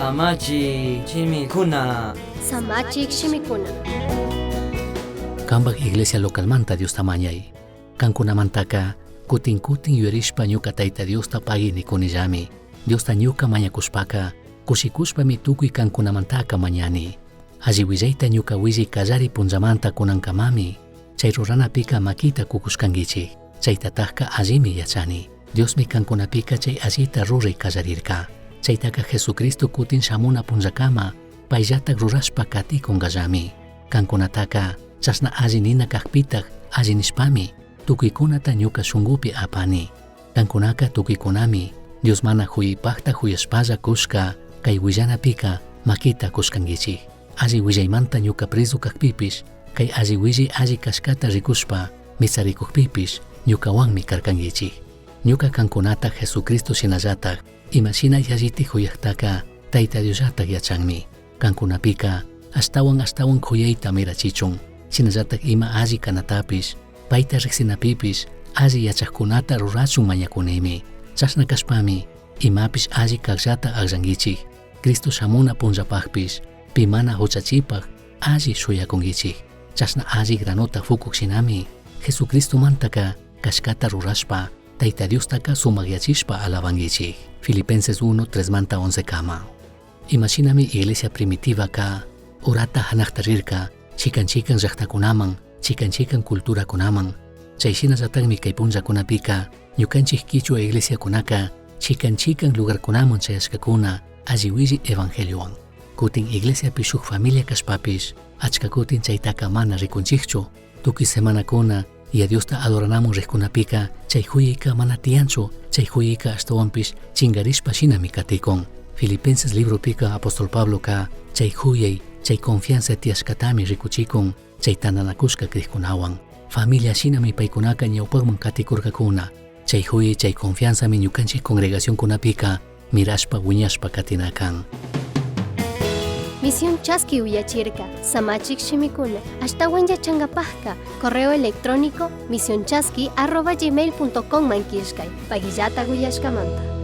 Samachi chimikuna. Samachik shimikuna. Kambak iglesia localmanta Dios tamañay. Kankunamantaka kutin yurishpa ñuka tayta Diosta pagini kunillami. Diosta ñuka mañakushpaka kushikushpami tukuy kankunamantaka mañani. Alli willayta ñuka willi kallari punllamanta kunankamami. Chay ruranapika makita kukushkankichik. Chaytataka allimi yachani. Diosmi kankunapika chay allita ruray kallarirka. Chaytaka Jesucristo kutin shamuna punllakama payllatak rurashpa katikunqallami. Kankunataka chasna alli nina kakpitak alli nishpami tukuykunata ñuka shunkupi apani. Kankunaka tukuykunami Dios mana huyipakta huyashpalla kushka kay willanapika makita kushkankichik. Alli willaymanta ñuka preso kakpipish kay alli willi alli kashkata rikushpa misarikukpipish ñukawanmi karkankichik. Ñuka kankunata Jesucristo shinallatak imashinay alliti huyaktaka tayta Dioslatak yachanmi. Kankunapika astawan huyayta mirachichun. Shinallatak ima alli kanatapish payta riksinapipish alli yachakkunata rurachun mañakunimi. Chasna kashpami imapish alli kakllata akllankichik. Cristo shamuna punllapakpish pimana huchachipak alli shuyakunkichik. Chasna alli granota fukukshinami Jesucristo mantaka kashkata rurashpa tayta Diostaka sumakyachishpa alabankichik. Filipenses 1:3-11 kama. Imashinami iglesia primitiva ka urata hanaktarirka chikan llaqtakunaman chikan kulturakunaman. Chayshinallatakmi kay punllakunapika ñukanchik kichwa iglesiakunaka chikan lugarkunaman chayashkakuna alli willi evangeliowan. Kutin iglesiapi shuk familia kashpapish achka kutin chaytaka mana rikunchikchu. Tukuy semanakuna y a Diosta adoranamun rikunapika chay huyika mana tiyanchu. Chay huyika ashtawanpish chingarishpa shinami katikun. Filipenses libropika apostol Pablo ka chay huyay chay confianza tiyashkatami rikuchikun chay tananakushka krikkunawan. Familia shinami paykunaka ñawpakman katikurkakuna. Chay huyay chay confianza mi ñukanchik congregación kunapika mirashpa wiñashpa katinakan. Misión Chaski Uyachirka, Samachik Shimikuna, Ashtawan Yachangapajka, correo electrónico misionchaski@gmail.com mankishkay, Pagillata Guyashkamanta.